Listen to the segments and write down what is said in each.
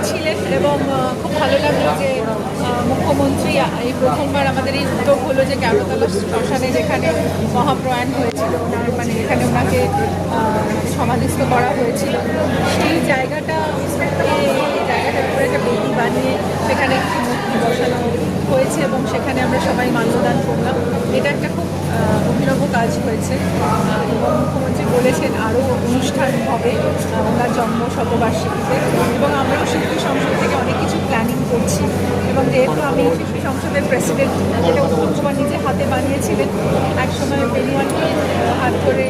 ছিলেন এবং খুব ভালো লাগলো যে মুখ্যমন্ত্রী এই প্রথমবার আমাদের এই উদ্যোগ হলো যে কেওড়াতলা শ্মশানে যেখানে মহাপ্রয়াণ হয়েছিল ওনার মানে এখানে ওনাকে সমাধিস্থ করা হয়েছিল সেই জায়গাটার উপরে একটা বেদি বানিয়ে সেখানে একটি মূর্তি বসানো হয়েছে এবং সেখানে আমরা সবাই মাল্যদান করলাম। এটা একটা খুব অভিনব কাজ হয়েছে এবং মুখ্যমন্ত্রী বলেছেন আরও অনুষ্ঠান হবে ওনার জন্ম শতবার্ষিকীতে এবং আমরাও শিল্পী সংসদ থেকে অনেক কিছু প্ল্যানিং করছি এবং যেহেতু আমি শিল্পী সংসদের প্রেসিডেন্ট যেটা উত্তম কুমার নিজে হাতে বানিয়েছিলেন একসময় বেনিওয়ালকে হাত ধরে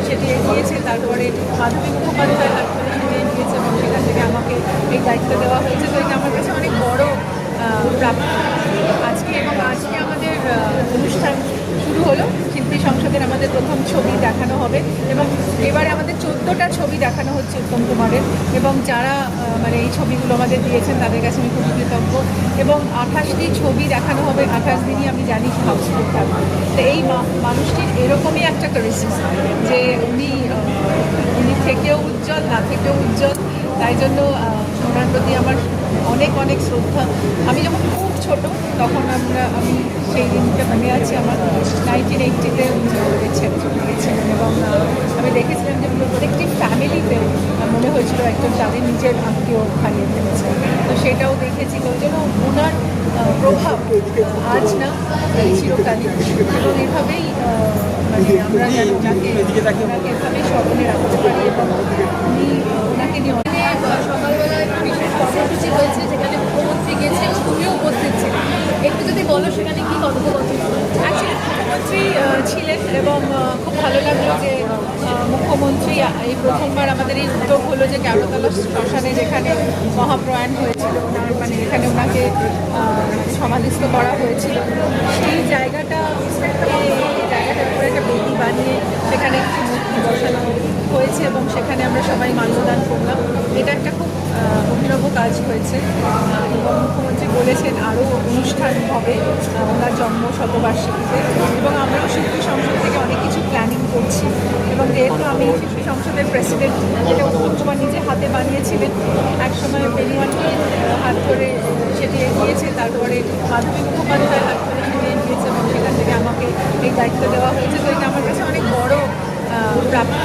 সেটি এগিয়েছে, তারপরে মাধবী মুখোপাধ্যায় হাত ধরে সেটি এগিয়েছে এবং সেখান থেকে আমাকে এই দায়িত্ব দেওয়া হয়েছে। তো এটা আমার কাছে অনেক বড় প্রাপ্তি আজকে এবং আজকে আমাদের অনুষ্ঠান শুরু হলো। শিল্পী সংসদের আমাদের প্রথম ছবি দেখানো হবে এবং এবারে আমাদের 14টা ছবি দেখানো হচ্ছে উত্তম কুমারের এবং যারা মানে এই ছবিগুলো আমাদের দিয়েছেন তাদের কাছে আমি খুব কৃতজ্ঞ এবং 28টি ছবি দেখানো হবে। 28 দিনই আমি জানি হাউসফুল থাকবে। তো এই মানুষটির এরকমই একটা ক্যারিজমা যে উনি থেকেও উজ্জ্বল না থেকেও উজ্জ্বল, তাই জন্য ওনার প্রতি আমার অনেক অনেক শ্রদ্ধা। আমি যখন খুব ছোট তখন আমি সেই দিনটা মনে আছে আমার 1980-তে ছেড়ে চলে গেছিলেন এবং আমি দেখেছিলাম যে প্রত্যেকটি ফ্যামিলিতে মনে হয়েছিল একজন তাদের নিজের আত্মীয় হারিয়ে ফেলেছে। তো সেটাও দেখেছি। ওই জন্য ওনার প্রভাব আজ না চিরকালই এবং এভাবেই মানে আমরা যেন ওনাকে এভাবেই স্মরণে রাখতে পারি এবং উনি ওনাকে নিয়ে সকালবেলায় বিশেষ কর্মসূচি হয়েছে যেখানে মুখ্যমন্ত্রী গেছে, তুমিও উপস্থিত ছিলে। একটু যদি বলো সেখানে কি কথোপকথন অ্যাকচুয়ালি মুখ্যমন্ত্রী ছিলেন এবং খুব ভালো লাগলো যে মুখ্যমন্ত্রী এই প্রথমবার আমাদের এই উদ্যোগ হলো যে কেওড়াতলা শ্মশানে যেখানে মহাপ্রয়াণ হয়েছিল ওনার মানে এখানে ওনাকে সমাধিস্থ করা হয়েছিল সেই জায়গাটার উপরে একটা বেদি বানিয়ে সেখানে একটি মূর্তি বসানো হয়েছে এবং সেখানে আমরা সবাই মাল্যদান করলাম। এটা একটা খুব অভিনব কাজ হয়েছে এবং মুখ্যমন্ত্রী বলেছেন আরও অনুষ্ঠান হবে ওনার জন্ম শতবার্ষিকীতে এবং আমরাও শিল্পী সংসদ থেকে অনেক কিছু প্ল্যানিং করছি এবং যেহেতু আমি শিল্পী সংসদের প্রেসিডেন্ট যেটা উত্তম কুমার নিজে হাতে বানিয়েছিলেন একসময় বেনিওয়ালকে হাত ধরে সেটি এগিয়েছে, তারপরে মাধবী মুখোপাধ্যায় হাত ধরে সেটি এগিয়েছে এবং সেখান থেকে আমাকে এই দায়িত্ব দেওয়া হয়েছে। তো এটা আমার কাছে অনেক বড় প্রাপ্তি।